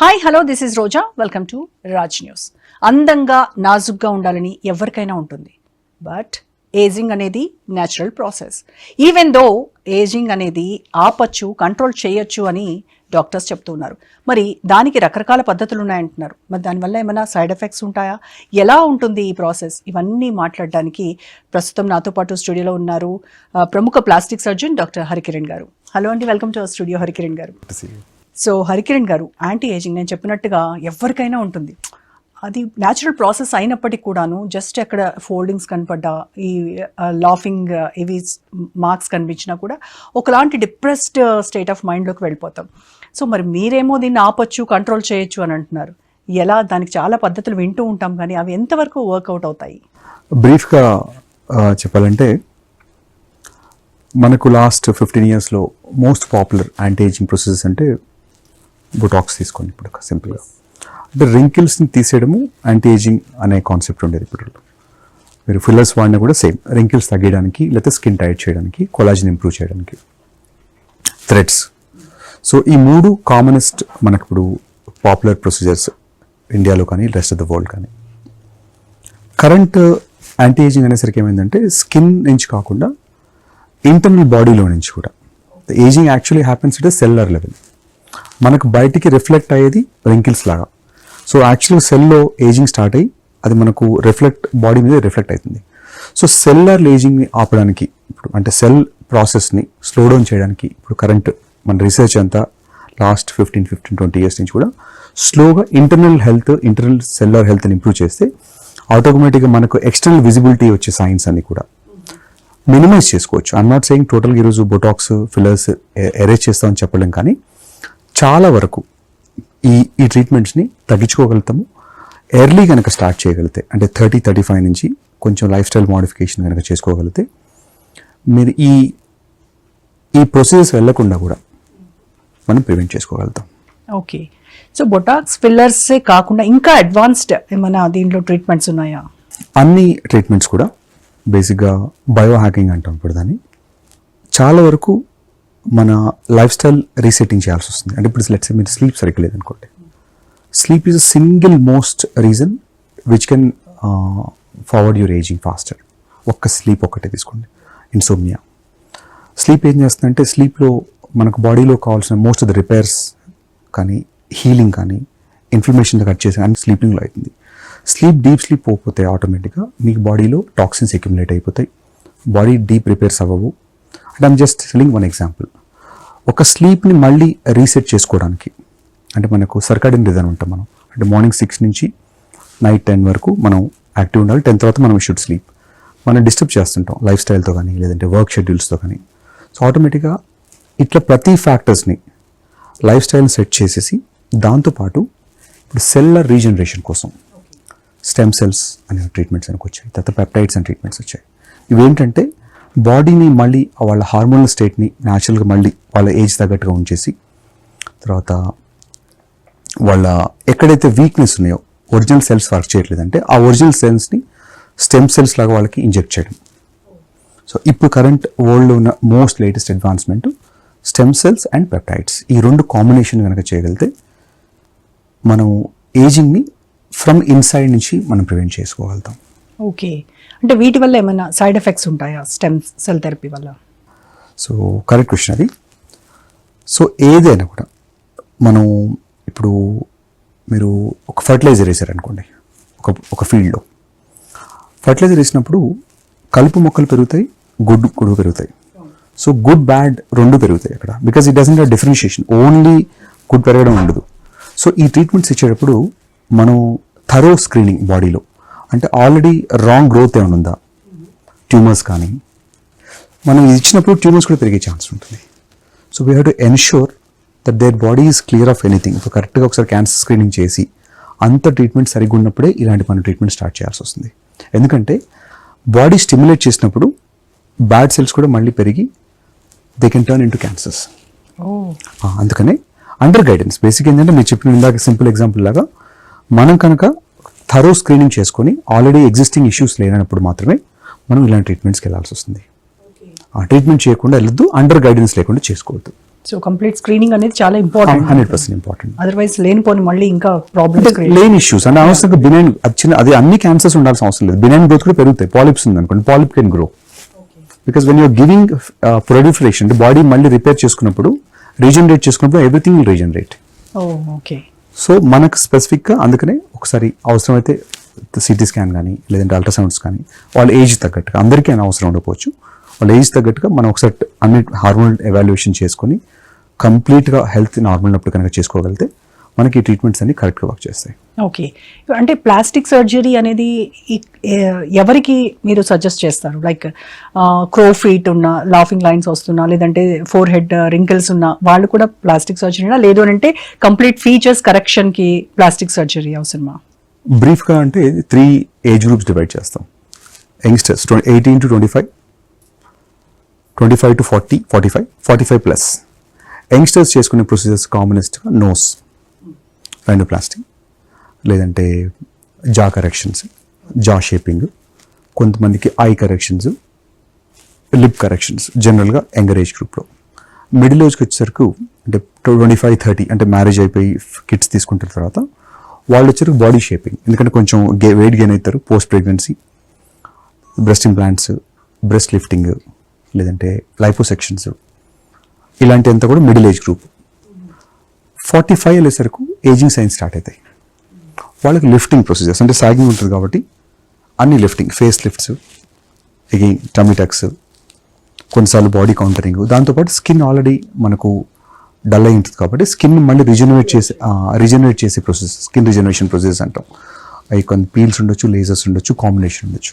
Hi hello this is Roja, welcome to Raj news. అందంగా నాజుగ్గా ఉండాలని ఎవరికైనా ఉంటుంది, బట్ ఏజింగ్ అనేది natural process. Even though ageing అనేది ఆపచ్చు, కంట్రోల్ చేయొచ్చు అని డాక్టర్స్ చెప్తున్నారు. మరి దానికి రకరకాల పద్ధతులు ఉన్నాయంటున్నారు. మరి దానివల్ల ఏమైనా సైడ్ ఎఫెక్ట్స్ ఉంటాయా, ఎలా ఉంటుంది ఈ ప్రాసెస్, ఇవన్నీ మాట్లాడడానికి ప్రస్తుతం నాతో పాటు స్టూడియోలో ఉన్నారు ప్రముఖ ప్లాస్టిక్ సర్జన్ డాక్టర్ హరికిరణ్ గారు. హలో అండి, welcome to our studio Harikiran గారు. సో హరికిరణ్ గారు, యాంటీ ఏజింగ్ నేను చెప్పినట్టుగా ఎవరికైనా ఉంటుంది, అది న్యాచురల్ ప్రాసెస్ అయినప్పటికీ కూడాను జస్ట్ ఎక్కడ ఫోల్డింగ్స్ కనపడ్డా, ఈ లాఫింగ్ ఇవి మార్క్స్ కనిపించినా కూడా ఒకలాంటి డిప్రెస్డ్ స్టేట్ ఆఫ్ మైండ్లోకి వెళ్ళిపోతాం. సో మరి మీరేమో దీన్ని ఆపచ్చు, కంట్రోల్ చేయొచ్చు అని అంటున్నారు. ఎలా, దానికి చాలా పద్ధతులు వింటూ ఉంటాం, కానీ అవి ఎంతవరకు వర్కౌట్ అవుతాయి? బ్రీఫ్గా చెప్పాలంటే, మనకు లాస్ట్ 15 yearsలో most popular anti ageing processes అంటే బొటాక్స్ తీసుకోండి. ఇప్పుడు సింపుల్గా అంటే రింకిల్స్ని తీసేయడము యాంటీ ఏజింగ్ అనే కాన్సెప్ట్ ఉండేది. ఇప్పుడు మీరు ఫిల్లర్స్ వాడినా కూడా సేమ్, రింకిల్స్ తగ్గడానికి, లేకపోతే స్కిన్ టైట్ చేయడానికి, కొలాజిన్ ఇంప్రూవ్ చేయడానికి, థ్రెడ్స్. సో ఈ మూడు కామనెస్ట్ మనకు ఇప్పుడు పాపులర్ ప్రొసీజర్స్ ఇండియాలో కానీ రెస్ట్ ఆఫ్ ద వరల్డ్ కానీ. కరెంట్ యాంటీ ఏజింగ్ అనేసరికి ఏమైందంటే, స్కిన్ నుంచి కాకుండా ఇంటర్నల్ బాడీలో నుంచి కూడా ageing actually happens at cellular level. మనకు బయటికి రిఫ్లెక్ట్ అయ్యేది రింకిల్స్ లాగా. సో యాక్చువల్గా సెల్లో ఏజింగ్ స్టార్ట్ అయ్యి అది మనకు బాడీ మీద రిఫ్లెక్ట్ అవుతుంది. సో సెల్యులర్ ఏజింగ్ని ఆపడానికి, ఇప్పుడు అంటే సెల్ ప్రాసెస్ని స్లో డౌన్ చేయడానికి ఇప్పుడు కరెంట్ మన రీసెర్చ్ అంతా లాస్ట్ 15-20 years నుంచి కూడా స్లోగా ఇంటర్నల్ సెల్యులర్ హెల్త్ని ఇంప్రూవ్ చేస్తే ఆటోమేటిక్గా మనకు ఎక్స్టర్నల్ విజిబిలిటీ వచ్చే సైన్స్ అన్ని కూడా మినిమైజ్ చేసుకోవచ్చు. ఐఎమ్ నాట్ సెయింగ్ టోటల్గా ఈరోజు బొటాక్స్, ఫిల్లర్స్ ఎరేజ్ చేస్తామని చెప్పలేం, కానీ చాలా వరకు ఈ ట్రీట్మెంట్స్ని తగ్గించుకోగలుగుతాము. ఎర్లీ కనుక స్టార్ట్ చేయగలిగితే, అంటే 30-35 నుంచి కొంచెం లైఫ్ స్టైల్ మోడిఫికేషన్ కనుక చేసుకోగలిగితే మీరు ఈ ప్రొసీజర్స్ వెళ్లకుండా కూడా మనం ప్రివెంట్ చేసుకోగలుగుతాం. ఓకే, సో బొటాక్స్, ఫిల్లర్సే కాకుండా ఇంకా అడ్వాన్స్డ్ ఏమైనా దీంట్లో ట్రీట్మెంట్స్ ఉన్నాయా? అన్ని ట్రీట్మెంట్స్ కూడా బేసిక్గా బయో హ్యాకింగ్ అంటాం ఇప్పుడు దాన్ని. చాలా వరకు మన లైఫ్ స్టైల్ రీసెట్టింగ్ చేయాల్సి వస్తుంది. అంటే ఇప్పుడు లెట్స్ సే మీరు స్లీప్ సరిగ్గా లేదనుకోండి, sleep is a single most reason which can forward your ageing faster. Sleep ఒక్కటే తీసుకోండి, ఇన్సోమ్నియా. స్లీప్ ఏం చేస్తుందంటే, స్లీప్లో మనకు బాడీలో కావాల్సిన మోస్ట్ ఆఫ్ ద రిపేర్స్ కానీ, హీలింగ్ కానీ, ఇన్ఫ్లమేషన్ కట్ చేసి అన్ని స్లీపింగ్లో అవుతుంది. డీప్ స్లీప్ పోకపోతే ఆటోమేటిక్గా మీకు బాడీలో టాక్సిన్స్ అక్యుములేట్ అయిపోతాయి, బాడీ డీప్ రిపేర్స్ అవ్వవు. అంటే I'm just telling one example. ఒక స్లీప్ని మళ్ళీ రీసెట్ చేసుకోవడానికి, అంటే మనకు సర్కాడియన్ రిథమ్ ఉంటాం మనం, అంటే మార్నింగ్ 6 నుంచి నైట్ 10 వరకు మనం యాక్టివ్ ఉండాలి. 10 తర్వాత మనం షుడ్ స్లీప్. మనం డిస్టర్బ్ చేస్తుంటాం లైఫ్ స్టైల్తో కానీ, లేదంటే వర్క్ షెడ్యూల్స్తో కానీ. సో ఆటోమేటిక్గా ఇట్లా ప్రతి ఫ్యాక్టర్స్ని లైఫ్ స్టైల్ని సెట్ చేసేసి, దాంతోపాటు ఇప్పుడు సెల్యులర్ రీజనరేషన్ కోసం స్టెమ్ సెల్స్ అనే ట్రీట్మెంట్స్ అని వచ్చాయి, తర్వాత పెప్టైడ్స్ అనే ట్రీట్మెంట్స్ వచ్చాయి. ఇవేంటంటే బాడీని మళ్ళీ వాళ్ళ హార్మోనల్ స్టేట్ని న్యాచురల్గా మళ్ళీ వాళ్ళ ఏజ్ తగ్గట్టుగా ఉంచేసి, తర్వాత వాళ్ళ ఎక్కడైతే వీక్నెస్ ఉన్నాయో, ఒరిజినల్ సెల్స్ వర్క్ చేయట్లేదంటే ఆ ఒరిజినల్ సెల్స్ని స్టెమ్ సెల్స్ లాగా వాళ్ళకి ఇంజెక్ట్ చేయడం. సో ఇప్పుడు కరెంట్ వరల్డ్లో ఉన్న most latest advancement stem cells and peptides. ఈ రెండు కాంబినేషన్ కనుక చేయగలిగితే మనం ఏజింగ్ని ఫ్రమ్ ఇన్సైడ్ నుంచి మనం ప్రివెంట్ చేసుకోగలుగుతాం. ఓకే, అంటే వీటి వల్ల ఏమైనా సైడ్ ఎఫెక్ట్స్ ఉంటాయా స్టెమ్ సెల్ థెరపీ వల్ల? సో కరెక్ట్ క్వశ్చన్ అది. సో ఏదైనా కూడా మనం ఇప్పుడు మీరు ఒక ఫర్టిలైజర్ వేసారు అనుకోండి, ఒక ఫీల్డ్లో ఫర్టిలైజర్ వేసినప్పుడు కలుపు మొక్కలు పెరుగుతాయి, గుడ్డు పెరుగుతాయి. సో గుడ్ బ్యాడ్ రెండు పెరుగుతాయి అక్కడ, because it doesn't have differentiation, only good పెరగడం ఉండదు. సో ఈ ట్రీట్మెంట్స్ ఇచ్చేటప్పుడు మనం థరో స్క్రీనింగ్ బాడీలో, అంటే ఆల్రెడీ రాంగ్ గ్రోత్ ఏమైనా ఉందా, ట్యూమర్స్ కానీ, మనం ఇచ్చినప్పుడు ట్యూమర్స్ కూడా పెరిగే ఛాన్స్ ఉంటుంది. So we have to ensure that their body is clear of anything. ఇప్పుడు కరెక్ట్గా ఒకసారి క్యాన్సర్ స్క్రీనింగ్ చేసి అంత ట్రీట్మెంట్ సరిగ్గా ఉన్నప్పుడే ఇలాంటి మన ట్రీట్మెంట్ స్టార్ట్ చేయాల్సి వస్తుంది. ఎందుకంటే బాడీ స్టిమ్యులేట్ చేసినప్పుడు బ్యాడ్ సెల్స్ కూడా మళ్ళీ పెరిగి they can turn into cancers. అందుకనే అండర్ గైడెన్స్ బేసిక్ ఏంటంటే, మీరు చెప్పిన ఇందాక సింపుల్ ఎగ్జాంపుల్ లాగా, మనం కనుక థరో స్క్రీనింగ్ చేసుకొని ఆల్రెడీ ఎగ్జిస్టింగ్ ఇష్యూస్ లేనప్పుడు మాత్రమే మనం ఇలాంటి ట్రీట్మెంట్స్కి వెళ్ళాల్సి వస్తుంది. ఆ ట్రీట్మెంట్ చేయకుండా వెళ్ళొద్దు, అండర్ గైడెన్స్ లేకుండా చేసుకోవద్దు. సో కంప్లీట్ స్క్రీనింగ్ అనేది చాలా ఇంపార్టెంట్. 100% ఇంపార్టెంట్. అదర్వైజ్ లేనిపోని మళ్ళీ ఇంకా ప్రాబ్లమ్స్ లేని ఇష్యూస్ అంటే అవసరంగా బినైన్ అది అన్ని క్యాన్సర్స్ ఉండాల్సిన అవసరం లేదు. బినైన్ గ్రోత్ కూడా పెరుగుతాయి. పాలిప్స్ ఉంది అనుకోండి, polyp can grow because when you're giving proliferation అంటే బాడీ మళ్ళీ రిపేర్ చేసుకున్నప్పుడు, రీజనరేట్ చేసుకున్నప్పుడు everything will regenerate. Okay. So మనకు స్పెసిఫిక్గా అందుకనే ఒకసారి అవసరమైతే సిటీ స్కాన్ కానీ లేదంటే అల్ట్రాసౌండ్స్ కానీ వాళ్ళ ఏజ్ తగ్గట్టుగా, అందరికీ అని అవసరం ఉండకపోవచ్చు, వాళ్ళ ఏజ్ తగ్గట్టుగా మనం ఒకసారి అన్ని హార్మోనల్ ఎవాల్యుయేషన్ చేసుకొని కంప్లీట్గా హెల్త్ నార్మల్ ఉన్నప్పుడు కనుక చేసుకోగలిగితే మనకి ట్రీట్మెంట్స్ అన్ని కరెక్ట్గా వర్క్ చేస్తాయి. ఓకే. అంటే ప్లాస్టిక్ సర్జరీ అనేది ఎవరికి మీరు సజెస్ట్ చేస్తారు? లైక్ క్రో ఫీట్ ఉన్న, లాఫింగ్ లైన్స్ వస్తున్నా, లేదంటే ఫోర్ హెడ్ రింకిల్స్ ఉన్న వాళ్ళు కూడా ప్లాస్టిక్ సర్జరీనా, లేదు అంటే కంప్లీట్ ఫీచర్స్ కరెక్షన్కి ప్లాస్టిక్ సర్జరీ అవసరమా? బ్రీఫ్గా అంటే 3 ఏజ్ గ్రూప్స్ డివైడ్ చేస్తాం. Youngsters 18 to 25, 25 to 40, 45, 45+. యంగ్స్టర్స్ చేసుకునే ప్రొసీజర్స్ కామనెస్ట్గా నోస్ రైనోప్లాస్టీ, లేదంటే జా కరెక్షన్స్, జా షేపింగ్, కొంతమందికి ఐ కరెక్షన్స్, లిప్ కరెక్షన్స్, జనరల్గా యంగర్ ఏజ్ గ్రూప్లో. మిడిల్ ఏజ్కి వచ్చేసరికి అంటే 25-30 అంటే మ్యారేజ్ అయిపోయి కిడ్స్ తీసుకుంటున్న తర్వాత వాళ్ళు వచ్చేసరికి బాడీ షేపింగ్, ఎందుకంటే కొంచెం వెయిట్ గెయిన్ అవుతారు post pregnancy, breast implants, breast lifting, లేదంటే లైపోసెక్షన్స్, ఇలాంటి అంతా కూడా మిడిల్ ఏజ్ గ్రూప్. 45 వెళ్ళేసరికి ఏజింగ్ సైన్స్ స్టార్ట్ అవుతాయి. వాళ్ళకి లిఫ్టింగ్ ప్రొసీజర్స్ అంటే సాగింగ్ ఉంటుంది కాబట్టి అన్ని లిఫ్టింగ్, ఫేస్ లిఫ్ట్స్, అగైన్ టమిటక్స్, కొన్నిసార్లు బాడీ కౌంటరింగ్, దాంతోపాటు స్కిన్ ఆల్రెడీ మనకు డల్ అయి ఉంటుంది కాబట్టి స్కిన్ మళ్ళీ రిజనరేట్ చేసే ప్రొసెస్, స్కిన్ రిజనరేషన్ ప్రొసెస్ అంటాం. అవి కొన్ని పీల్స్ ఉండొచ్చు, లేజర్స్ ఉండొచ్చు, కాంబినేషన్ ఉండొచ్చు.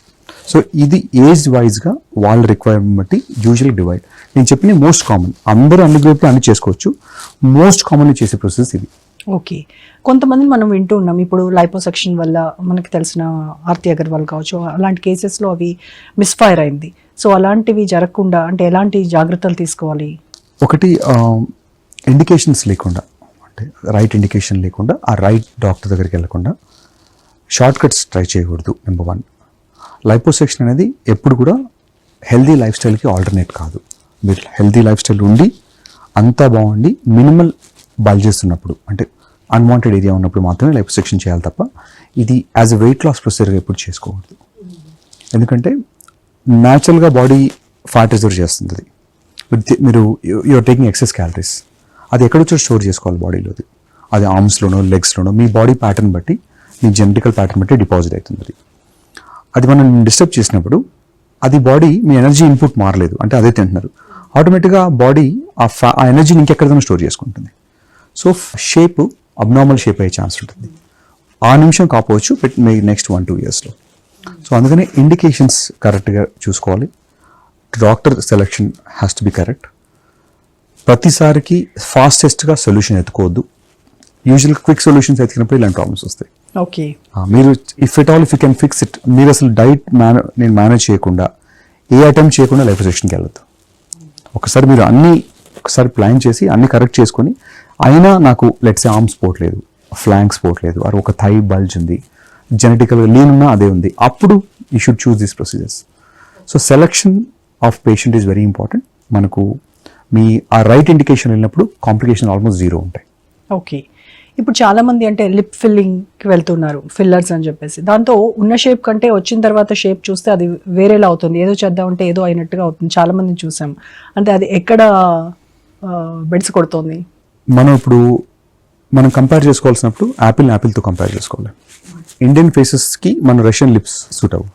సో ఇది ఏజ్ వైజ్గా వాళ్ళ రిక్వైర్మెంట్ బట్టి యూజువల్ డివైడ్. నేను చెప్పిన మోస్ట్ కామన్, అందరూ అన్ని గ్రూప్లో అన్ని చేసుకోవచ్చు, మోస్ట్ కామన్లీ చేసే ప్రొసెస్ ఇది. ఓకే. కొంతమంది మనం వింటూ ఉన్నాం ఇప్పుడు లైపోసెక్షన్ వల్ల మనకి తెలిసిన ఆర్తి అగర్వాల్ కావచ్చు, అలాంటి కేసెస్లో అవి మిస్ఫైర్ అయింది. సో అలాంటివి జరగకుండా అంటే ఎలాంటి జాగ్రత్తలు తీసుకోవాలి? ఒకటి ఇండికేషన్స్ లేకుండా, అంటే రైట్ ఇండికేషన్ లేకుండా, ఆ రైట్ డాక్టర్ దగ్గరికి వెళ్ళకుండా షార్ట్ కట్స్ ట్రై చేయకూడదు. నెంబర్ 1, లైపోసెక్షన్ అనేది ఎప్పుడు కూడా హెల్దీ లైఫ్ స్టైల్కి ఆల్టర్నేట్ కాదు. మీరు హెల్దీ లైఫ్ స్టైల్ ఉండి అంతా బాగుండి మినిమల్ బల్జెస్ ఉన్నప్పుడు, అంటే అన్వాంటెడ్ ఏరియా ఉన్నప్పుడు మాత్రమే లైపోసెక్షన్ చేయాలి తప్ప ఇది as a weight loss procedure ఎప్పుడు చేసుకోకూడదు. ఎందుకంటే న్యాచురల్గా బాడీ ఫ్యాట్ రిజర్వ్ చేస్తుంది. మీరు యూఆర్ టేకింగ్ ఎక్సెస్ క్యాలరీస్, అది ఎక్కడొచ్చో స్టోర్ చేసుకోవాలి బాడీలోది. అది ఆర్మ్స్లోనో లెగ్స్లోనో మీ బాడీ ప్యాటర్న్ బట్టి, మీ జెనెటికల్ ప్యాటర్న్ బట్టి డిపాజిట్ అవుతుంది. అది మనం డిస్టర్బ్ చేసినప్పుడు అది బాడీ మీ ఎనర్జీ ఇన్పుట్ మారలేదు అంటే అదే తింటున్నారు, ఆటోమేటిక్గా బాడీ ఆ ఎనర్జీని ఇంకెక్కడైనా స్టోర్ చేసుకుంటుంది. సో షేప్ అబ్నార్మల్ షేప్ అయ్యే ఛాన్స్ ఉంటుంది. ఆ నిమిషం కాకపోవచ్చు బట్ మీ నెక్స్ట్ 1-2 ఇయర్స్లో. సో అందుకనే ఇండికేషన్స్ కరెక్ట్గా చూసుకోవాలి. Doctor selection has to be correct. ప్రతిసారికి ఫాస్టెస్ట్గా సొల్యూషన్ ఎత్తుకోవద్దు. యూజువల్గా క్విక్ సొల్యూషన్స్ ఎత్తికినప్పుడు ఇలాంటి ప్రాబ్లమ్స్ వస్తాయి. ఓకే. మీరు if you can fix it, మీరు అసలు డైట్ నేను మేనేజ్ చేయకుండా, ఏ అటెంప్ట్ చేయకుండా లైపోసెక్షన్కి వెళ్ళొద్దు. ఒకసారి మీరు ఒకసారి ప్లాన్ చేసి అన్ని కరెక్ట్ చేసుకొని, అయినా నాకు లెట్స్ ఆర్మ్స్ పోవట్లేదు, ఫ్లాంక్స్ పోవట్లేదు, ఆర్ ఒక థై బల్జ్ ఉంది, జెనెటికల్గా లీన్ ఉన్నా అదే ఉంది, అప్పుడు you should choose these procedures. So selection of patient is very important. మనకు మీ ఆ రైట్ ఇండికేషన్ వెళ్ళినప్పుడు కాంప్లికేషన్ ఆల్మోస్ట్ 0 ఉంటాయి. ఓకే. ఇప్పుడు చాలా మంది అంటే లిప్ ఫిల్లింగ్కి వెళ్తున్నారు, ఫిల్లర్స్ అని చెప్పేసి, దాంతో ఉన్న షేప్ కంటే వచ్చిన తర్వాత షేప్ చూస్తే అది వేరేలా అవుతుంది. ఏదో చేద్దామంటే ఏదో అయినట్టుగా అవుతుంది. చాలా మందిని చూసాం. అంటే అది ఎక్కడ బెడ్స్ కొడుతుంది? మనం కంపేర్ చేసుకోవాల్సినప్పుడు యాపిల్తో కంపేర్ చేసుకోవాలి. ఇండియన్ ఫేసెస్కి మన రష్యన్ లిప్స్ సూట్ అవ్వు.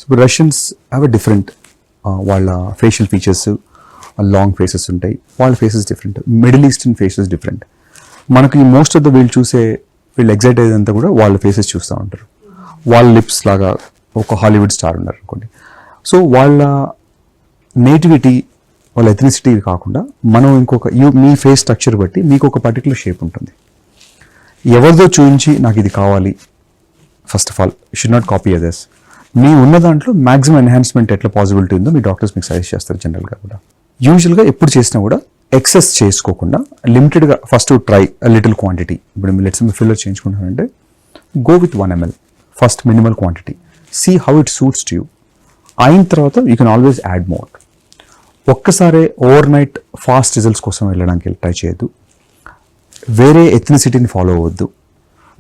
So Russians have a different, వాళ్ళ ఫేషియల్ ఫీచర్స్ లాంగ్ ఫేసెస్ ఉంటాయి, వాళ్ళ faces different, middle eastern faces different. మనకి మోస్ట్ ఆఫ్ ద వీళ్ళు ఎగ్జైట్ అయ్యేదంతా కూడా వాళ్ళ ఫేసెస్ చూస్తూ ఉంటారు. వాళ్ళ లిప్స్ లాగా ఒక హాలీవుడ్ స్టార్ ఉన్నారు అనుకోండి. సో వాళ్ళ నేటివిటీ, వాళ్ళ ఎథనిసిటీ కాకుండా మనం మీ ఫేస్ స్ట్రక్చర్ బట్టి మీకు ఒక పర్టికులర్ షేప్ ఉంటుంది. ఎవరిదో చూపించి నాకు ఇది కావాలి, first of all should not copy others. మీ ఉన్న దాంట్లో మ్యాక్సిమం ఎన్హాన్స్మెంట్ ఎట్లా పాసిబిలిటీ ఉందో మీ డాక్టర్స్ మీకు సజెస్ట్ చేస్తారు. జనరల్గా కూడా యూజువల్గా ఎప్పుడు చేసినా కూడా ఎక్సెస్ చేసుకోకుండా లిమిటెడ్గా ఫస్ట్ ట్రై లిటిల్ క్వాంటిటీ. ఇప్పుడు మీరు లెట్స్ ఫిల్లర్ చేయించుకుంటారంటే go with 1 ml first minimal quantity, see how it suits to you. అయిన తర్వాత you can always add more. ఒక్కసారే ఓవర్ నైట్ ఫాస్ట్ రిజల్ట్స్ కోసం వెళ్ళడానికి ట్రై చేయొద్దు. వేరే ఎథ్నిసిటీని ఫాలో అవ్వద్దు.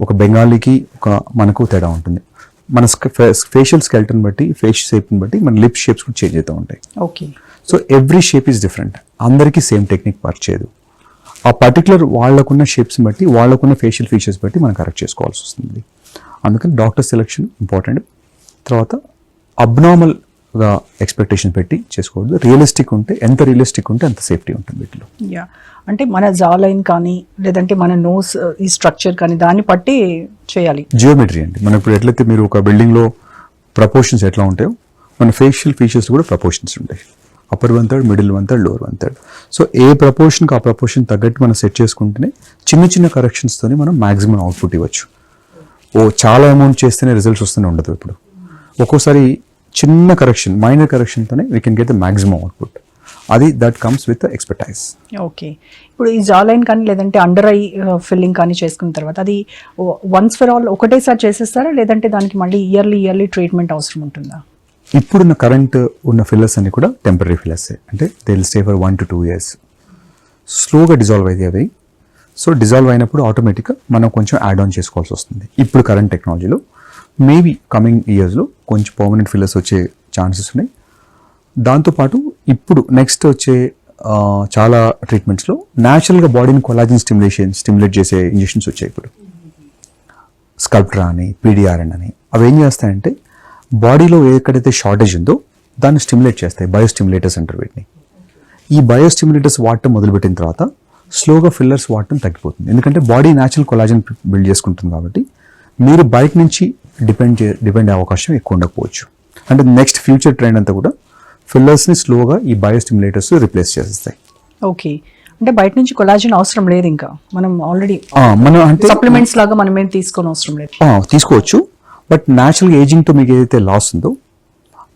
ఒక బెంగాలీకి ఒక మనకు తేడా ఉంటుంది. మన ఫేషియల్ స్కెల్టన్ బట్టి, ఫేస్ షేప్ని బట్టి మన లిప్ షేప్స్ కూడా చేంజ్ అవుతూ ఉంటాయి. Okay. So every shape is different. అందరికీ సేమ్ టెక్నిక్ వర్క్ చేయదు. ఆ పర్టికులర్ వాళ్ళకున్న షేప్స్ని బట్టి, వాళ్ళకున్న ఫేషియల్ ఫీచర్స్ బట్టి మనం కరెక్ట్ చేసుకోవాల్సి వస్తుంది. అందుకని డాక్టర్ సెలెక్షన్ ఇంపార్టెంట్. తర్వాత అబ్నార్మల్గా ఎక్స్పెక్టేషన్ పెట్టి చేసుకోవద్దు. రియలిస్టిక్ ఉంటే, ఎంత రియలిస్టిక్ ఉంటే అంత సేఫ్టీ ఉంటుంది వీటిలో. యా, అంటే మన జా లైన్ కానీ లేదంటే మన నోస్ ఈ స్ట్రక్చర్ కానీ దాన్ని బట్టి చేయాలి. జియోమెట్రీ అండి. మనం ఇప్పుడు ఎట్లయితే మీరు ఒక బిల్డింగ్లో ప్రపోర్షన్స్ ఎట్లా ఉంటాయో, మన ఫేషియల్ ఫీచర్స్ కూడా ప్రపోర్షన్స్ ఉంటాయి. Upper 1/3, middle 1/3, lower 1/3. సో ఏ ప్రపోర్షన్కి ఆ ప్రపోర్షన్ తగ్గట్టు మనం సెట్ చేసుకుంటేనే చిన్న చిన్న కరెక్షన్స్తోనే మనం మ్యాక్సిమం అవుట్పుట్ ఇవ్వచ్చు. చాలా అమౌంట్ చేస్తేనే రిజల్ట్స్ వస్తూనే ఉండదు. ఇప్పుడు ఒక్కోసారి చిన్న కరెక్షన్, మైనర్ కరెక్షన్తోనే we can get the maximum output. అది that comes with expertise. Okay. ఇప్పుడు ఈ జా లైన్ కానీ లేదంటే అండర్ ఐ ఫిల్లింగ్ కానీ చేసుకున్న తర్వాత అది వన్స్ ఫర్ ఆల్ ఒకటేసారి చేసేస్తారా, లేదంటే దానికి మళ్ళీ ఇయర్లీ ట్రీట్మెంట్ అవసరం ఉంటుందా? ఇప్పుడున్న కరెంట్ ఉన్న ఫిల్లర్స్ అన్ని కూడా టెంపరీ ఫిల్లర్సే. అంటే they will stay for 1 to 2 years. స్లోగా డిజాల్వ్ అయితే అవి. సో డిజాల్వ్ అయినప్పుడు ఆటోమేటిక్గా మనం కొంచెం యాడ్ ఆన్ చేసుకోవాల్సి వస్తుంది. ఇప్పుడు కరెంట్ టెక్నాలజీలో మేబీ కమింగ్ ఇయర్స్లో కొంచెం పర్మనెంట్ ఫిల్లర్స్ వచ్చే ఛాన్సెస్ ఉన్నాయి. దాంతోపాటు ఇప్పుడు నెక్స్ట్ వచ్చే చాలా ట్రీట్మెంట్స్లో న్యాచురల్గా బాడీని కొలాజిన్ స్టిమ్యులేట్ చేసే ఇంజెక్షన్స్ వచ్చాయి. ఇప్పుడు స్కల్ప్ట్రా అని, పీడిఆర్ఎన్ అని, అవి ఏం చేస్తాయంటే బాడీలో ఎక్కడైతే షార్టేజ్ ఉందో దాన్ని స్టిమ్యులేట్ చేస్తాయి. బయోస్టిమ్యులేటర్స్ అంటారు వీటిని. ఈ బయోస్టిమ్యులేటర్స్ వాడటం మొదలుపెట్టిన తర్వాత స్లోగా ఫిల్లర్స్ వాడటం తగ్గిపోతుంది. ఎందుకంటే బాడీ న్యాచురల్ కొలాజిన్ బిల్డ్ చేసుకుంటుంది కాబట్టి మీరు బయట నుంచి డిపెండ్ అయ్యే అవకాశం ఎక్కువ ఉండకపోవచ్చు. అంటే నెక్స్ట్ ఫ్యూచర్ ట్రెండ్ అంతా కూడా ఫిల్లర్స్ని స్లోగా ఈ బయోస్టిమ్యులేటర్స్ రిప్లేస్ చేస్తాయి. ఓకే. అంటే బయట నుంచి కొలాజిన్ అవసరం లేదు, ఇంకా మనం ఆల్రెడీ మనం అంటే సప్లిమెంట్స్ లాగా మనం ఏం తీసుకోని అవసరం లేదు. తీసుకోవచ్చు. బట్ న్యాచురల్ ఏజింగ్తో మీకు ఏదైతే లాస్ ఉందో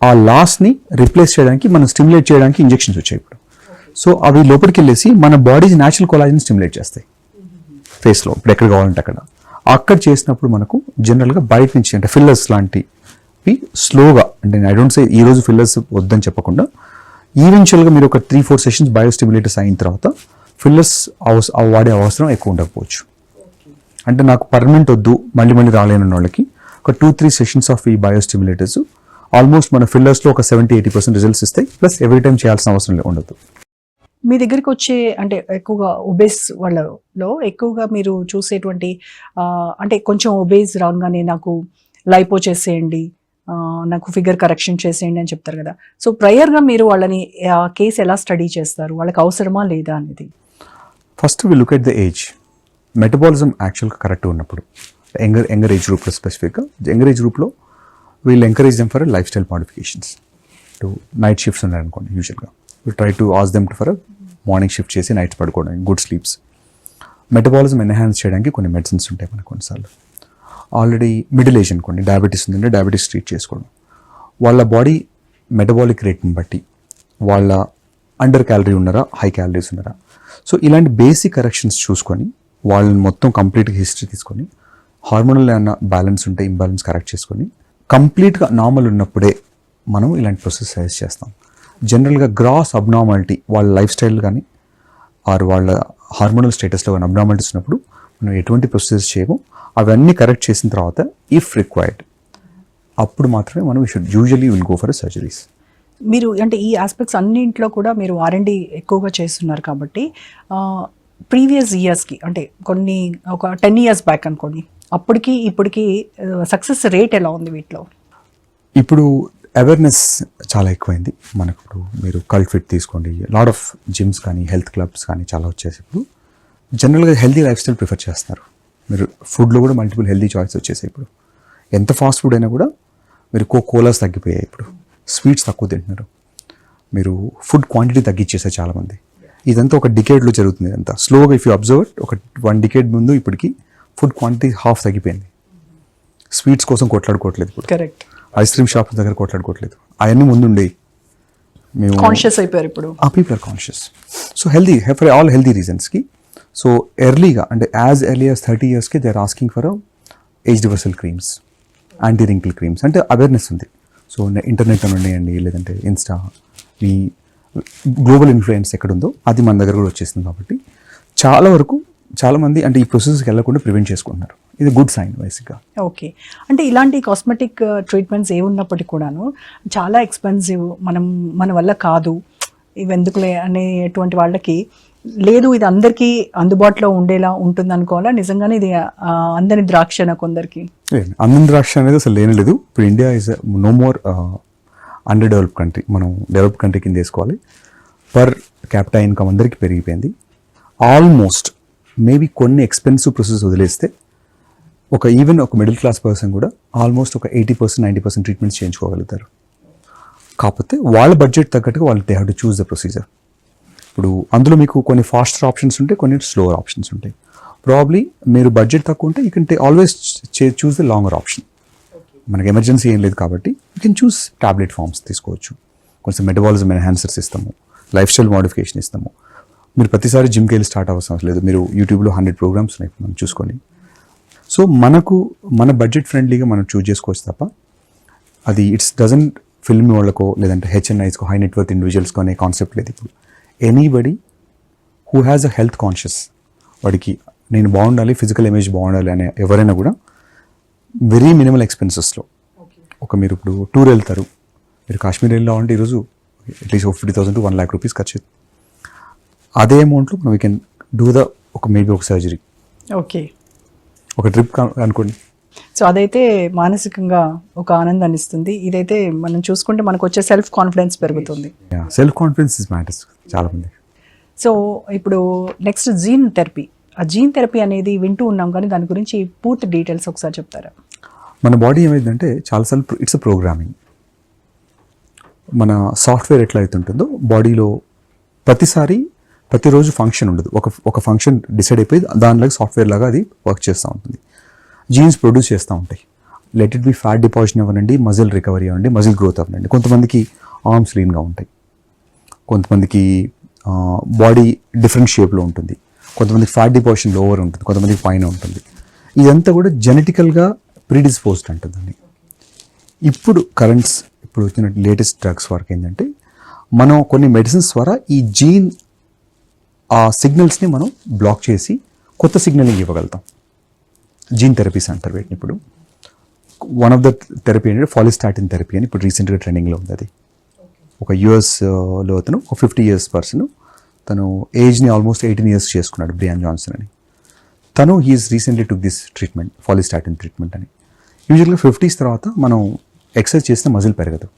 ఆ లాస్ని రిప్లేస్ చేయడానికి, మనం స్టిమ్యులేట్ చేయడానికి ఇంజెక్షన్స్ వచ్చాయి ఇప్పుడు. సో అవి లోపలికి వెళ్ళేసి మన బాడీ న్యాచురల్ కొలాజిన్ స్టిమ్యులేట్ చేస్తాయి ఫేస్లో. ఇప్పుడు ఎక్కడ కావాలంటే అక్కడ చేసినప్పుడు మనకు జనరల్గా బయట నుంచి అంటే ఫిల్లర్స్ లాంటివి స్లోగా, అంటే ఐ డోంట్ సే ఈ రోజు ఫిల్లర్స్ వద్దని చెప్పకుండా ఈవెన్చువల్గా మీరు ఒక 3-4 సెషన్స్ బయోస్టిమ్యులేటర్స్ అయిన తర్వాత ఫిల్లర్స్ వాడే అవసరం ఎక్కువ ఉండకపోవచ్చు. అంటే నాకు పర్మనెంట్ వద్దు, మళ్ళీ రాలేని వాళ్ళకి ఒక 2-3 సెషన్స్ ఆఫ్ ఈ బయోస్టిమ్యులేటర్స్ ఆల్మోస్ట్ మన ఫిల్లర్స్లో ఒక 70-80% రిజల్ట్స్ ఇస్తాయి. ప్లస్ ఎవ్రీ టైం చేయాల్సిన అవసరం ఉండదు. మీ దగ్గరికి వచ్చే అంటే ఎక్కువగా ఒబేస్ వాళ్ళలో ఎక్కువగా మీరు చూసేటువంటి అంటే కొంచెం ఒబేస్ రాగానే నాకు లైపో చేసేయండి, నాకు ఫిగర్ కరెక్షన్ చేసేయండి అని చెప్తారు కదా. సో ప్రయర్గా మీరు వాళ్ళని కేసు ఎలా స్టడీ చేస్తారు, వాళ్ళకి అవసరమా లేదా అనేది? First we look at the age. Metabolism యాక్చువల్గా కరెక్ట్ ఉన్నప్పుడు యంగర్ ఏజ్ గ్రూప్లో, స్పెసిఫిక్గా యంగర్ ఏజ్ గ్రూప్లో వీళ్ళు encourage them for lifestyle modifications. Two night shifts ఉన్నారనుకోండి, యూజువల్గా we try to ask them for a morning shift చేసి నైట్స్ పడుకోవడానికి, గుడ్ స్లీప్స్. మెటబాలిజం ఎన్హాన్స్ చేయడానికి కొన్ని మెడిసిన్స్ ఉంటాయి మనకు కొన్నిసార్లు. ఆల్రెడీ మిడిల్ ఏజ్ అనుకోండి, డయాబెటీస్ ఉందంటే డయాబెటీస్ ట్రీట్ చేసుకోవడం. వాళ్ళ బాడీ మెటబాలిక్ రేట్ని బట్టి వాళ్ళ అండర్ క్యాలరీ ఉన్నారా, హై క్యాలరీస్ ఉన్నారా, సో ఇలాంటి బేసిక్ కరెక్షన్స్ చూసుకొని వాళ్ళని మొత్తం కంప్లీట్గా హిస్టరీ తీసుకొని హార్మోనల్ ఏమన్నా బ్యాలెన్స్ ఉంటే ఇంబ్యాలెన్స్ కరెక్ట్ చేసుకొని కంప్లీట్గా నార్మల్ ఉన్నప్పుడే మనం ఇలాంటి ప్రాసెస్ సజెస్ట్ చేస్తాం. జనరల్గా గ్రాస్ అబ్నార్మాలిటీ వాళ్ళ లైఫ్ స్టైల్ కానీ ఆర్ వాళ్ళ హార్మోనల్ స్టేటస్లో కానీ అబ్నార్మాలిటీస్ ఉన్నప్పుడు మనం ఎటువంటి ప్రొసీజర్స్ చేయమో అవన్నీ కరెక్ట్ చేసిన తర్వాత ఇఫ్ రిక్వైర్డ్ అప్పుడు మాత్రమే మనం usually will go for surgeries. మీరు అంటే ఈ ఆస్పెక్ట్స్ అన్నింట్లో కూడా మీరు R&D ఎక్కువగా చేస్తున్నారు కాబట్టి ప్రీవియస్ ఇయర్స్కి అంటే కొన్ని ఒక 10 years బ్యాక్ అనుకోండి, అప్పటికి ఇప్పటికి సక్సెస్ రేట్ ఎలా ఉంది వీటిలో? ఇప్పుడు అవేర్నెస్ చాలా ఎక్కువైంది మనకు. ఇప్పుడు మీరు కల్ట్ ఫిట్ తీసుకోండి, లాట్ ఆఫ్ జిమ్స్ కానీ హెల్త్ క్లబ్స్ కానీ చాలా వచ్చేసి ఇప్పుడు జనరల్గా హెల్తీ లైఫ్ స్టైల్ ప్రిఫర్ చేస్తున్నారు. మీరు ఫుడ్లో కూడా మల్టిపుల్ హెల్తీ చాయిస్ వచ్చేసాయి. ఇప్పుడు ఎంత ఫాస్ట్ ఫుడ్ అయినా కూడా మీరు కోలాస్ తగ్గిపోయాయి, ఇప్పుడు స్వీట్స్ తక్కువ తింటున్నారు, మీరు ఫుడ్ క్వాంటిటీ తగ్గించేసారు చాలామంది. ఇదంతా ఒక డికేడ్లో జరుగుతుంది. ఇదంతా స్లోగా ఇఫ్ యూ అబ్జర్వ్ ఒక 1 decade ముందు ఇప్పటికి ఫుడ్ క్వాంటిటీ హాఫ్ తగ్గిపోయింది. స్వీట్స్ కోసం కొట్లాడుకోవట్లేదు ఇప్పుడు, కరెక్ట్. ఐస్ క్రీమ్ షాప్ దగ్గర కొట్లాడుకోవట్లేదు, అవన్నీ ముందుండే మేము కాన్షియస్ అయిపోయారు ఇప్పుడు. People are conscious. So healthy for all healthy రీజన్స్కి. సో ఎర్లీగా అంటే యాజ్ ఎర్లీ యాజ్ 30 yearsకి they are asking for age reversal creams, anti wrinkle creams. అంటే అవేర్నెస్ ఉంది. సో ఇంటర్నెట్ అని ఉన్నాయండి, లేదంటే ఇన్స్టా, ఈ గ్లోబల్ ఇన్ఫ్లుయెన్స్ ఎక్కడుందో అది మన దగ్గర కూడా వచ్చేసింది. కాబట్టి చాలా వరకు చాలామంది అంటే ఈ ప్రొసెస్కి వెళ్ళకుండా ప్రివెంట్ చేసుకుంటున్నారు. ఇది గుడ్ సైన్ బేసిక్గా. ఓకే, అంటే ఇలాంటి కాస్మెటిక్ ట్రీట్మెంట్స్ ఏ ఉన్నప్పటికీ కూడాను చాలా ఎక్స్పెన్సివ్, మన వల్ల కాదు ఇవి ఎందుకులే అనేటువంటి వాళ్ళకి లేదు, ఇది అందరికీ అందుబాటులో ఉండేలా ఉంటుంది అనుకోవాలా? నిజంగానే ఇది అందని ద్రాక్షన కొందరికి? అందం ద్రాక్ష అనేది అసలు లేనలేదు. ఇప్పుడు India is no more under develop country. మనం డెవలప్ కంట్రీ కింద వేసుకోవాలి. పర్ క్యాపిటల్ ఇన్కమ్ అందరికీ పెరిగిపోయింది. ఆల్మోస్ట్ మేబీ కొన్ని ఎక్స్పెన్సివ్ ప్రొసెస్ వదిలేస్తే ఈవెన్ ఒక మిడిల్ క్లాస్ పర్సన్ కూడా ఆల్మోస్ట్ ఒక 80% 90% ట్రీట్మెంట్స్ చేయించుకోగలుగుతారు. కాకపోతే వాళ్ళ బడ్జెట్ తగ్గట్టుగా వాళ్ళు they have to choose the procedure. ఇప్పుడు అందులో మీకు కొన్ని ఫాస్టర్ ఆప్షన్స్ ఉంటాయి, కొన్ని స్లోవర్ ఆప్షన్స్ ఉంటాయి. ప్రాబ్లీ మీరు బడ్జెట్ తక్కువ ఉంటే you can always choose the longer option. మనకి ఎమర్జెన్సీ ఏం లేదు కాబట్టి you can choose tablet forms తీసుకోవచ్చు. కొంచెం మెటబాలిజం ఎన్హాన్సర్స్ ఇస్తాము, లైఫ్ స్టైల్ మోడిఫికేషన్ ఇస్తాము. మీరు ప్రతిసారి జిమ్కి వెళ్ళి స్టార్ట్ అవ్వాల్సిన లేదు. మీరు యూట్యూబ్లో 100 ప్రోగ్రామ్స్ ఉన్నాయి మనం చూసుకొని. సో మన బడ్జెట్ ఫ్రెండ్లీగా మనం చూస్ చేసుకోవచ్చు తప్ప అది డజంట్ ఫిల్మ్ వాళ్ళకో లేదంటే HNIస్కో హై నెట్వర్త్ ఇండివిజువల్స్కో అనే కాన్సెప్ట్ లేదు. ఇప్పుడు anybody who has a health conscious, వాడికి నేను బాగుండాలి, ఫిజికల్ ఇమేజ్ బాగుండాలి అనే ఎవరైనా కూడా వెరీ మినిమల్ ఎక్స్పెన్సెస్లో మీరు ఇప్పుడు టూర్ వెళ్తారు, మీరు కాశ్మీర్ వెళ్ళామంటే ఈరోజు అట్లీస్ట్ 50,000 to 1 lakh rupees ఖర్చు. అదే అమౌంట్లో మనం వీ కెన్ డూ మేబీ ఒక సర్జరీ, ఓకే, ఒక ట్రిప్ అనుకోండి. సో అదైతే మానసికంగా ఒక ఆనందాన్ని ఇస్తుంది. ఇదైతే మనం చూసుకుంటే మనకు వచ్చే సెల్ఫ్ కాన్ఫిడెన్స్ పెరుగుతుంది. సెల్ఫ్ కాన్ఫిడెన్స్ ఇస్ మ్యాటర్స్ చాలా మంది. సో ఇప్పుడు నెక్స్ట్ జీన్ థెరపీ. ఆ జీన్ థెరపీ అనేది వింటూ ఉన్నాం, కానీ దాని గురించి పూర్తి డీటెయిల్స్ ఒకసారి చెప్తారా? మన బాడీ ఏమైందంటే చాలాసార్లు ఇట్స్ ప్రోగ్రామింగ్. మన సాఫ్ట్వేర్ ఎట్లా అవుతుంటుందో బాడీలో ప్రతిరోజు ఫంక్షన్ ఉండదు. ఒక ఫంక్షన్ డిసైడ్ అయిపోయి దానిలాగా సాఫ్ట్వేర్ లాగా అది వర్క్ చేస్తూ ఉంటుంది. జీన్స్ ప్రొడ్యూస్ చేస్తూ ఉంటాయి. Let it be fat deposition అవ్వనండి, మజిల్ రికవరీ అవ్వండి, మజిల్ గ్రోత్ అవ్వనండి. కొంతమందికి ఆర్మ్స్ లీన్గా ఉంటాయి, కొంతమందికి బాడీ డిఫరెంట్ షేప్లో ఉంటుంది, కొంతమందికి ఫ్యాట్ డిపాజిషన్ లోవర్ ఉంటుంది, కొంతమందికి పైన ఉంటుంది. ఇదంతా కూడా జెనెటికల్గా ప్రీడిస్పోజ్డ్ అంటుందండి. ఇప్పుడు వచ్చిన లేటెస్ట్ డ్రగ్స్ వరకు ఏంటంటే మనం కొన్ని మెడిసిన్స్ ద్వారా ఈ జీన్ ఆ సిగ్నల్స్ని మనం బ్లాక్ చేసి కొత్త సిగ్నలింగ్ ఇవ్వగలుగుతాం. జీన్ థెరపీస్ అంటారు వీటిని. ఇప్పుడు వన్ ఆఫ్ ద థెరపీ ఏంటంటే ఫాలిస్టాటిన్ థెరపీ అని ఇప్పుడు రీసెంట్గా ట్రెండింగ్లో ఉంది. అది ఒక యూఎస్లో అతను ఒక 50 years పర్సన్, తను ఏజ్ని ఆల్మోస్ట్ 18 years చేసుకున్నాడు, బ్రియాన్ జాన్సన్ అని. తను he's recently took this treatment, follistatin treatment అని. యూజువల్గా 50s తర్వాత మనం ఎక్సర్సైజ్ చేస్తే మజిల్ పెరగదు.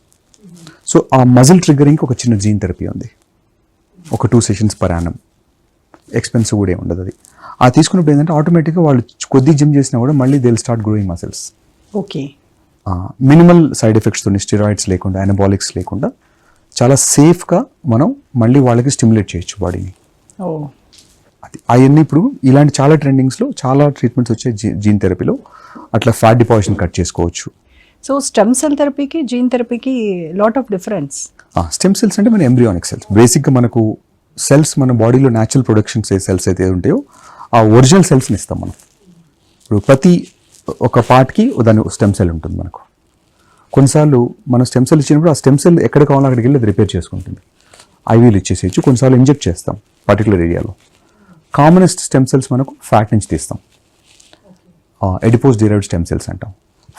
సో ఆ మజిల్ ట్రిగ్గరింగ్కి ఒక చిన్న జీన్ థెరపీ ఉంది. ఒక 2 sessions per annum. ఎక్స్పెన్సివ్ కూడా ఏమి ఉండదు. అది తీసుకున్నప్పుడు ఏంటంటే ఆటోమేటిక్గా వాళ్ళు కొద్ది జిమ్ చేసినా కూడా మళ్ళీ they will start growing muscles. Okay, minimal side ఎఫెక్ట్స్తో, స్టెరాయిడ్స్ లేకుండా, అనబాలిక్స్ లేకుండా చాలా సేఫ్గా మనం మళ్ళీ వాళ్ళకి స్టిమ్యులేట్ చేయొచ్చు బాడీని. అవన్నీ ఇప్పుడు ఇలాంటి చాలా ట్రెండింగ్స్లో చాలా ట్రీట్మెంట్స్ వచ్చాయి జీన్ థెరపీలో. అట్లా ఫ్యాట్ డిపాజిషన్ కట్ చేసుకోవచ్చు. సో స్టెమ్ సెల్ థెరపీకి జీన్ థెరపీకి lot of difference. Stem cells అంటే మన ఎంబ్రియానిక్ సెల్స్. బేసిక్గా మనకు సెల్స్ మన బాడీలో న్యాచురల్ ప్రొడక్షన్స్ సెల్స్ అయితే ఉంటాయో ఆ ఒరిజినల్ సెల్స్ని ఇస్తాం మనం. ఇప్పుడు ప్రతి ఒక పార్ట్కి దాని స్టెమ్ సెల్ ఉంటుంది మనకు. కొన్నిసార్లు మనం స్టెమ్ సెల్ ఇచ్చినప్పుడు ఆ స్టెమ్ సెల్ ఎక్కడ కావాలో అక్కడికి వెళ్ళి అది రిపేర్ చేసుకుంటుంది. ఐవీలు ఇచ్చేసేయచ్చు, కొన్నిసార్లు ఇంజెక్ట్ చేస్తాం పర్టికులర్ ఏరియాలో. కామనెస్ట్ స్టెమ్ సెల్స్ మనకు ఫ్యాట్ నుంచి తీస్తాం, ఎడిపోజ్ డిరైవ్డ్ స్టెమ్ సెల్స్ అంటాం.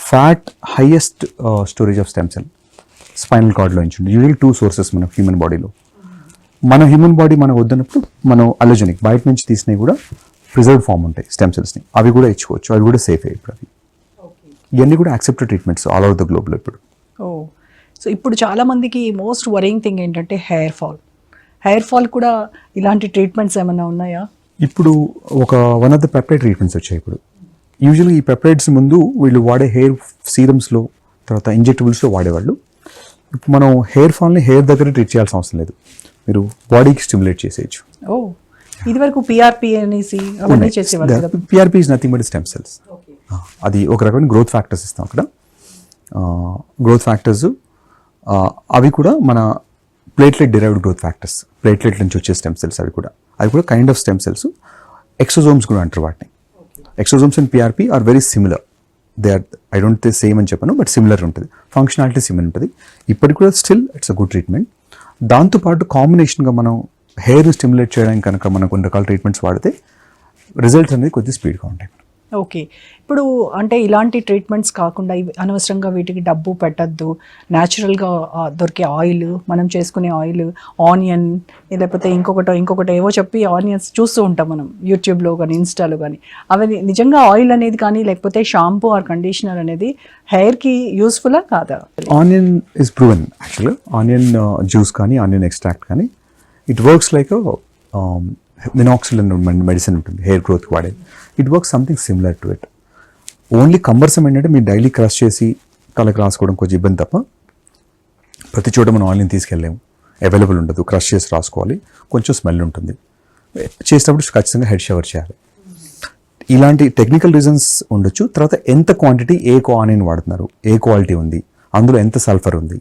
Fat highest storage of stem cell spinal కార్డ్లో నుంచి ఉంటుంది. యూజువల్ 2 sources మన హ్యూమన్ బాడీలో. మన హ్యూమన్ బాడీ మనకు వద్దన్నప్పుడు మనం అలోజెనిక్ బయట నుంచి తీసినవి కూడా ప్రిజర్వ్డ్ ఫామ్ ఉంటాయి స్టెమ్ సెల్స్ని, అవి కూడా ఇచ్చుకోవచ్చు. అవి కూడా సేఫ్ ఇప్పుడు. అవి ఇవన్నీ కూడా accepted treatments all over the గ్లోబ్లో ఇప్పుడు. సో ఇప్పుడు చాలా మందికి మోస్ట్ వరింగ్ థింగ్ ఏంటంటే హెయిర్ ఫాల్ కూడా ఇలాంటి ట్రీట్మెంట్స్ ఏమైనా ఉన్నాయా? ఇప్పుడు one of the peptide treatments వచ్చాయి ఇప్పుడు. యూజువల్గా ఈ పెప్టైడ్స్ ముందు వీళ్ళు వాడే హెయిర్ సీరమ్స్లో, తర్వాత ఇంజెక్టబుల్స్లో వాడేవాళ్ళు. ఇప్పుడు మనం హెయిర్ ఫాల్ని హెయిర్ దగ్గర ట్రీట్ చేయాల్సిన అవసరం లేదు, మీరు బాడీకి స్టిమ్యులేట్ చేసేయచ్చు. ఇది వరకు పిఆర్పి అనేసి అవన్నీ చేసేవాళ్ళు. PRP is nothing but stem cells. అది ఒక రకమైన గ్రోత్ ఫ్యాక్టర్స్ ఇస్తాం అక్కడ. గ్రోత్ ఫ్యాక్టర్స్ అవి కూడా మన platelet derived growth factors, platelet నుంచి వచ్చే స్టెమ్ సెల్స్. అవి కూడా kind of stem cells. Exosomes కూడా అంటారు వాటిని. Exosomes and PRP are very similar. They are, I don't same అని చెప్పాను, బట్ సిమిలర్ ఉంటుంది, ఫంక్షనాలిటీ సిమిలర్ ఉంటుంది. ఇప్పటికి కూడా still it's a good treatment. దాంతోపాటు కాంబినేషన్గా మనం హెయిర్ స్టిమ్యులేట్ చేయడానికి కనుక మనం కొన్ని రకాల ట్రీట్మెంట్స్ వాడితే రిజల్ట్స్ అనేది కొద్దిగా స్పీడ్గా ఉంటాయి. ఓకే, ఇప్పుడు అంటే ఇలాంటి ట్రీట్మెంట్స్ కాకుండా అనవసరంగా వీటికి డబ్బు పెట్టద్దు, న్యాచురల్గా దొరికే ఆయిల్, మనం చేసుకునే ఆయిల్, ఆనియన్ లేకపోతే ఇంకొకటి ఏవో చెప్పి ఆనియన్స్ చూస్తూ ఉంటాం మనం యూట్యూబ్లో కానీ ఇన్స్టాలో కానీ. అవి నిజంగా ఆయిల్ అనేది కానీ లేకపోతే షాంపూ ఆర్ కండిషనర్ అనేది హెయిర్కి యూస్ఫుల్లా కాదా? ఆనియన్ ఇస్ ప్రూవెన్ యాక్చువల్గా. ఆనియన్ జ్యూస్ కానీ ఆనియన్ ఎక్స్ట్రాక్ట్ కానీ ఇట్ వర్క్స్ లైక్ మినాక్సిల్ అనే మెడిసిన్ ఉంటుంది హెయిర్ గ్రోత్కి వాడేది. It works something similar to it. Only cumbersome ఏంటంటే మీరు డైలీ క్రష్ చేసి తలకు రాసుకోవడం కొంచెం ఇబ్బంది తప్ప ప్రతి చోట మనం ఆయిల్ని తీసుకెళ్ళలేము, అవైలబుల్ ఉండదు. క్రష్ చేసి రాసుకోవాలి, కొంచెం స్మెల్ ఉంటుంది. చేసినప్పుడు ఖచ్చితంగా హెడ్ షవర్ చేయాలి. ఇలాంటి టెక్నికల్ రీజన్స్ ఉండొచ్చు. తర్వాత ఎంత క్వాంటిటీ ఏ ఆనియన్ వాడుతున్నారు, ఏ క్వాలిటీ ఉంది, అందులో ఎంత సల్ఫర్ ఉంది.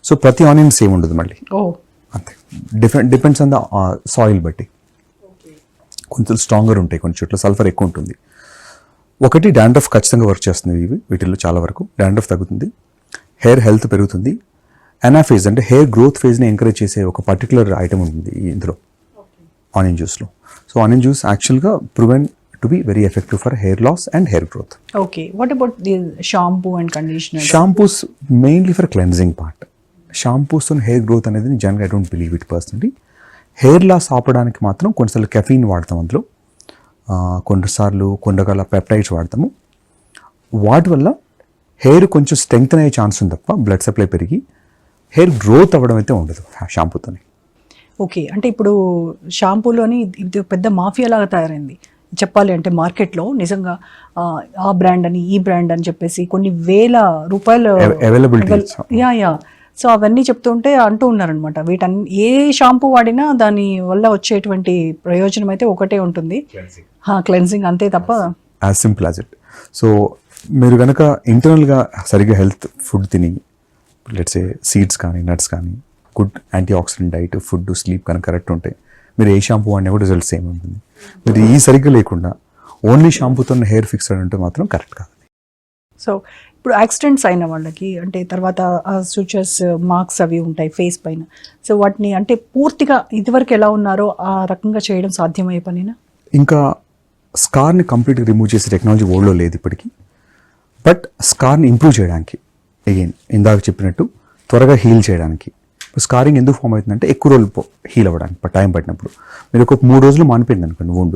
సో ప్రతి ఆనియన్ సేమ్ ఉండదు మళ్ళీ, అంతే. డిపెండ్స్ ఆన్ ద సాయిల్ బట్టి. కొంచెం స్ట్రాంగర్ ఉంటాయి, కొన్ని చోట్ల సల్ఫర్ ఎక్కువ ఉంటుంది. ఒకటి డాండ్రఫ్ ఖచ్చితంగా వర్క్ చేస్తుంది. వీటిల్లో చాలా వరకు డాండ్రఫ్ తగ్గుతుంది, హెయిర్ హెల్త్ పెరుగుతుంది. అనాఫేజ్ అంటే హెయిర్ గ్రోత్ ఫేజ్ని ఎంకరేజ్ చేసే ఒక పర్టికులర్ ఐటమ్ ఉంటుంది ఇందులో ఆనియన్ జ్యూస్లో. సో ఆనియన్ జ్యూస్ యాక్చువల్గా proven to be very effective for hair loss and hair growth. Okay, what about the shampoo and conditioner? Shampoos mainly for cleansing part. Shampoos hair growth అనేది నిజంగా I don't believe it personally. Hair loss ఆపడానికి మాత్రం కొన్నిసార్లు caffeine వాడతాం అందులో, కొన్నిసార్లు కొన్ని రకాల పెప్టైడ్స్ వాడతాము. వాటి వల్ల హెయిర్ కొంచెం స్ట్రెంగ్త్ అయ్యే ఛాన్స్ ఉంది తప్ప బ్లడ్ సప్లై పెరిగి హెయిర్ గ్రోత్ అవ్వడం అయితే ఉండదు షాంపూతోని. ఓకే, అంటే ఇప్పుడు షాంపూలోని ఇది పెద్ద మాఫియా లాగా తయారైంది చెప్పాలి అంటే. మార్కెట్లో నిజంగా ఆ బ్రాండ్ అని ఈ బ్రాండ్ అని చెప్పేసి కొన్ని వేల రూపాయలు అవైలబిలిటీ. యా సో అవన్నీ చెప్తుంటే అంటూ ఉన్నారనమాట. ఏ షాంపూ వాడినా దాని వల్ల వచ్చేటువంటి ప్రయోజనం అయితే ఒకటే ఉంటుంది, క్లెన్సింగ్, అంతే తప్ప. As simple as it. So మీరు కనుక ఇంటర్నల్గా సరిగ్గా హెల్త్ ఫుడ్ తిని, లెట్స్ ఏ సీడ్స్ కానీ నట్స్ కానీ, good anti oxidant diet, food, sleep కనుక కరెక్ట్ ఉంటే మీరు ఏ షాంపూ వాడినా కూడా రిజల్ట్ సేమ్ ఉంటుంది. మీరు ఈ సరిగ్గా లేకుండా ఓన్లీ షాంపూతో హెయిర్ ఫిక్స్డ్ అంటే మాత్రం కరెక్ట్ కాదు. సో ఇప్పుడు యాక్సిడెంట్స్ అయిన వాళ్ళకి అంటే తర్వాత సూచర్స్ మార్క్స్ అవి ఉంటాయి ఫేస్ పైన. సో వాటిని అంటే పూర్తిగా ఇదివరకు ఎలా ఉన్నారో ఆ రకంగా చేయడం సాధ్యమయ్యే పనేనా? ఇంకా స్కార్ని కంప్లీట్గా రిమూవ్ చేసే టెక్నాలజీ వరల్డ్లో లేదు ఇప్పటికీ. బట్ స్కార్ని ఇంప్రూవ్ చేయడానికి, అగైన్ ఇందాక చెప్పినట్టు త్వరగా హీల్ చేయడానికి. స్కారింగ్ ఎందుకు ఫామ్ అవుతుందంటే ఎక్కువ రోజులు హీల్ అవ్వడానికి టైం పట్టినప్పుడు. మీరు ఒక 3 రోజులు మానిపోయింది అనుకోండి wound,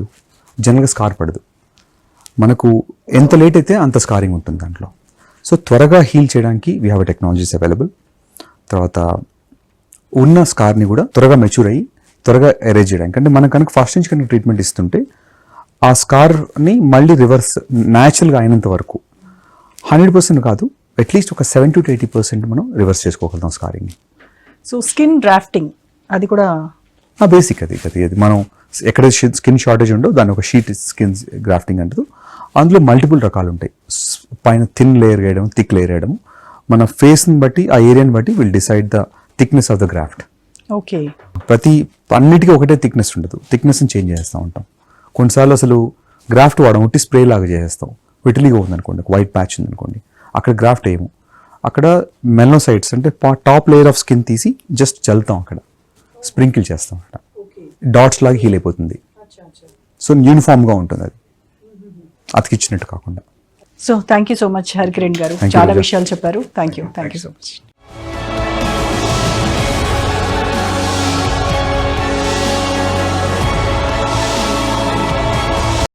జనరల్గా స్కార్ పడదు. మనకు ఎంత లేట్ అయితే అంత స్కారింగ్ ఉంటుంది దాంట్లో. సో త్వరగా హీల్ చేయడానికి వీ హ్యావ్ టెక్నాలజీస్ అవైలబుల్. తర్వాత ఉన్న స్కార్ని కూడా త్వరగా మెచ్యూర్ అయ్యి త్వరగా ఎరేజ్ చేయడానికి, అంటే మనం కనుక ఫస్ట్ నుంచి కనుక ట్రీట్మెంట్ ఇస్తుంటే ఆ స్కార్ని మళ్ళీ రివర్స్ న్యాచురల్గా అయినంత వరకు 100% కాదు, అట్లీస్ట్ ఒక 70 to 80% మనం రివర్స్ చేసుకోగలుగుతాం స్కారింగ్ని. సో స్కిన్ డ్రాఫ్టింగ్ అది కూడా బేసిక్. అది మనం ఎక్కడ స్కిన్ షార్టేజ్ ఉండో దాన్ని ఒక షీట్ స్కిన్ గ్రాఫ్టింగ్ అంటారు. అందులో మల్టిపుల్ రకాలు ఉంటాయి. పైన థిన్ లేయర్ వేయడం, థిక్ లేయర్ వేయడం. మన ఫేస్ని బట్టి ఆ ఏరియాని బట్టి will decide the thickness of the graft. Okay, అన్నిటికీ ఒకటే థిక్నెస్ ఉండదు, థిక్నెస్ని చేంజ్ చేస్తూ ఉంటాం. కొన్నిసార్లు అసలు గ్రాఫ్ట్ వాడడం, ఉట్టి స్ప్రే లాగా చేసేస్తాం. విటిలిగా ఉందనుకోండి, వైట్ ప్యాచ్ ఉందనుకోండి, అక్కడ గ్రాఫ్ట్ వేయము. అక్కడ మెలనోసైట్స్ అంటే టాప్ లేయర్ ఆఫ్ స్కిన్ తీసి జస్ట్ చల్లుతాం, అక్కడ స్ప్రింకిల్ చేస్తాం, అక్కడ డాట్స్ లాగా హీల్ అయిపోతుంది. సో యూనిఫామ్గా ఉంటుంది, అది అతికిచ్చినట్టు కాకుండా. So thank you so much Harikiran గారు, చాలా విషయాలు చెప్పారు. Thank you so much.